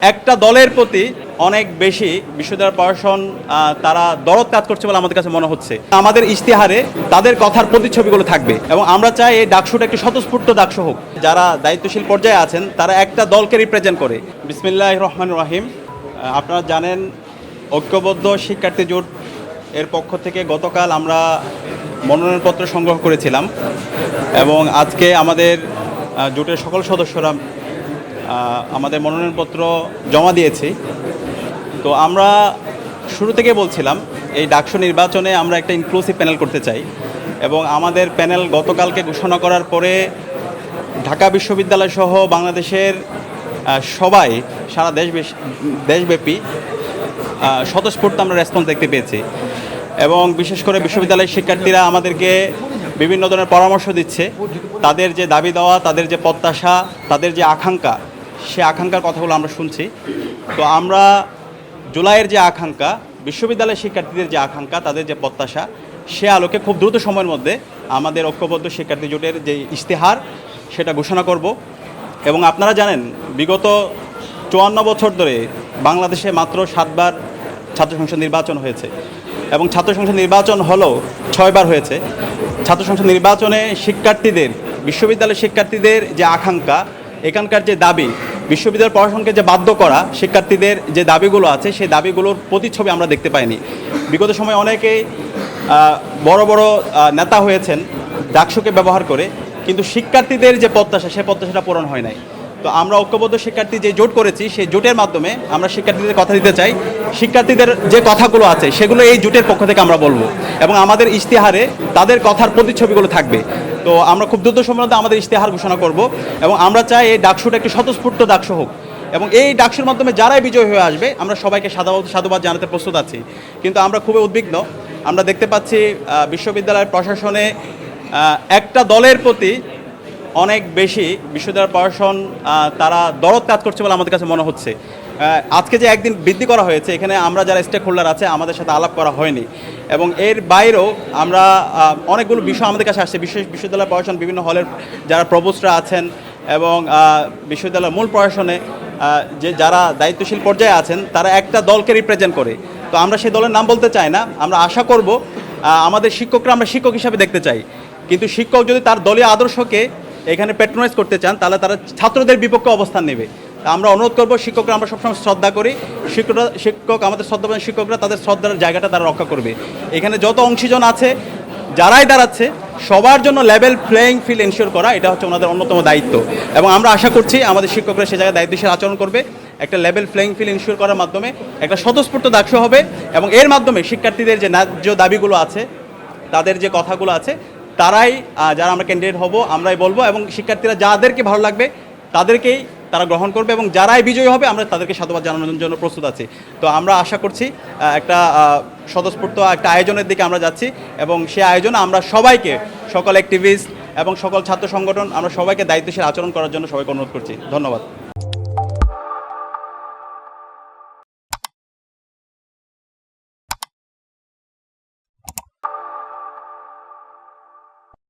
একটা দলের প্রতি অনেক বেশি বিশ্ববিদ্যালয় প্রশাসন তারা দরদ কাজ করছে বলে আমাদের কাছে মনে হচ্ছে। আমাদের ইশতেহারে তাদের কথার প্রতিচ্ছবিগুলো থাকবে এবং আমরা চাই এই ডাকসুটা একটি স্বতঃস্ফূর্ত ডাকসু হোক। যারা দায়িত্বশীল পর্যায়ে আছেন তারা একটা দলকে রিপ্রেজেন্ট করে। বিসমিল্লাহির রহমানির রহিম। আপনারা জানেন ঐক্যবদ্ধ শিক্ষার্থী জোট এর পক্ষ থেকে গতকাল আমরা মনোনয়নপত্র সংগ্রহ করেছিলাম এবং আজকে আমাদের জোটের সকল সদস্যরা আমাদের মনোনয়নপত্র জমা দিয়েছি। তো আমরা শুরু থেকে বলছিলাম এই ডাকসু নির্বাচনে আমরা একটা ইনক্লুসিভ প্যানেল করতে চাই এবং আমাদের প্যানেল গতকালকে ঘোষণা করার পরে ঢাকা বিশ্ববিদ্যালয় সহ বাংলাদেশের সবাই সারা দেশব্যাপী স্বতঃস্ফূর্ত আমরা রেসপন্স দেখতে পেয়েছি এবং বিশেষ করে বিশ্ববিদ্যালয়ের শিক্ষার্থীরা আমাদেরকে বিভিন্ন ধরনের পরামর্শ দিচ্ছে। তাদের যে দাবি দেওয়া, তাদের যে প্রত্যাশা, তাদের যে আকাঙ্ক্ষা, সে আকাঙ্ক্ষার কথাগুলো আমরা শুনছি। তো আমরা জুলাইয়ের যে আকাঙ্ক্ষা, বিশ্ববিদ্যালয়ের শিক্ষার্থীদের যে আকাঙ্ক্ষা, তাদের যে প্রত্যাশা, সে আলোকে খুব দ্রুত সময়ের মধ্যে আমাদের ঐক্যবদ্ধ শিক্ষার্থী জোটের যে ইশতেহার সেটা ঘোষণা করব। এবং আপনারা জানেন বিগত 54 বছর ধরে বাংলাদেশে মাত্র 7 বার ছাত্র সংসদ নির্বাচন হয়েছে এবং ছাত্র সংসদ নির্বাচন হলেও 6 বার হয়েছে। ছাত্র সংসদ নির্বাচনে শিক্ষার্থীদের, বিশ্ববিদ্যালয়ের শিক্ষার্থীদের যে আকাঙ্ক্ষা, এখানকার যে দাবি, বিশ্ববিদ্যালয় প্রশাসনকে যে বাধ্য করা শিক্ষার্থীদের যে দাবিগুলো আছে সেই দাবিগুলোর প্রতিচ্ছবি আমরা দেখতে পাইনি। বিগত সময়ে অনেকেই বড় বড় নেতা হয়েছেন ডাকসুকে ব্যবহার করে, কিন্তু শিক্ষার্থীদের যে প্রত্যাশা সে প্রত্যাশাটা পূরণ হয় নাই। তো আমরা ঐক্যবদ্ধ শিক্ষার্থী যে জোট করেছি সেই জোটের মাধ্যমে আমরা শিক্ষার্থীদের কথা দিতে চাই। শিক্ষার্থীদের যে কথাগুলো আছে সেগুলো এই জোটের পক্ষ থেকে আমরা বলবো এবং আমাদের ইশতেহারে তাদের কথার প্রতিচ্ছবিগুলো থাকবে। তো আমরা খুব দ্রুত সময়ের মধ্যে আমাদের ইশতেহার ঘোষণা করব এবং আমরা চাই এই ডাকসুটা একটি স্বতঃস্ফূর্ত ডাকসু হোক এবং এই ডাকসুর মাধ্যমে যারাই বিজয় হয়ে আসবে আমরা সবাইকে সাধুবাদ জানাতে প্রস্তুত আছি। কিন্তু আমরা খুবই উদ্বিগ্ন, আমরা দেখতে পাচ্ছি বিশ্ববিদ্যালয়ের প্রশাসনে একটা দলের প্রতি অনেক বেশি বিশ্ববিদ্যালয় প্রশাসন তারা দরদ কাজ করছে বলে আমাদের কাছে মনে হচ্ছে। আজকে যে একদিন বৃদ্ধি করা হয়েছে, এখানে আমরা যারা স্টেক হোল্ডার আছে আমাদের সাথে আলাপ করা হয়নি এবং এর বাইরেও আমরা অনেকগুলো বিষয় আমাদের কাছে আসছে। বিশ্ববিদ্যালয় প্রশাসন বিভিন্ন হলের যারা প্রভোস্টরা আছেন এবং বিশ্ববিদ্যালয়ের মূল প্রশাসনে যে যারা দায়িত্বশীল পর্যায়ে আছেন তারা একটা দলকে রিপ্রেজেন্ট করে। তো আমরা সেই দলের নাম বলতে চাই না। আমরা আশা করব আমাদের শিক্ষকরা আমরা শিক্ষক হিসাবে দেখতে চাই, কিন্তু শিক্ষক যদি তার দলীয় আদর্শকে এখানে প্যাট্রোনাইজ করতে চান তাহলে তারা ছাত্রদের বিপক্ষে অবস্থান নেবে। আমরা অনুরোধ করব, শিক্ষকরা আমরা সবসময় শ্রদ্ধা করি, শিক্ষক আমাদের শ্রদ্ধাবান শিক্ষকরা তাদের শ্রদ্ধার জায়গাটা তারা রক্ষা করবে। এখানে যত অংশীজন আছে যারাই দাঁড়াচ্ছে সবার জন্য লেভেল প্লেয়িং ফিল্ড এনশিওর করা, এটা হচ্ছে ওনাদের অন্যতম দায়িত্ব এবং আমরা আশা করছি আমাদের শিক্ষকরা সে জায়গায় দায়িত্বশীল আচরণ করবে। একটা লেভেল প্লেয়িং ফিল্ড এনশিওর করার মাধ্যমে একটা স্বতঃস্ফূর্ত ডাকসু হবে এবং এর মাধ্যমে শিক্ষার্থীদের যে ন্যায্য দাবিগুলো আছে, তাদের যে কথাগুলো আছে, তারাই যারা আমরা ক্যান্ডিডেট হব আমরাই বলবো এবং শিক্ষার্থীরা যাদেরকে ভালো লাগবে তাদেরকেই তারা গ্রহণ করবে এবং যারাই বিজয়ী হবে আমরা তাদেরকে সাধুবাদ জানানোর জন্য প্রস্তুত আছি। তো আমরা আশা করছি একটা স্বতঃস্ফূর্ত একটা আয়োজনের দিকে আমরা যাচ্ছি এবং সেই আয়োজনে আমরা সবাইকে, সকল অ্যাক্টিভিস্ট এবং সকল ছাত্র সংগঠন, আমরা সবাইকে দায়িত্বশীল আচরণ করার জন্য সবাইকে অনুরোধ করছি। ধন্যবাদ।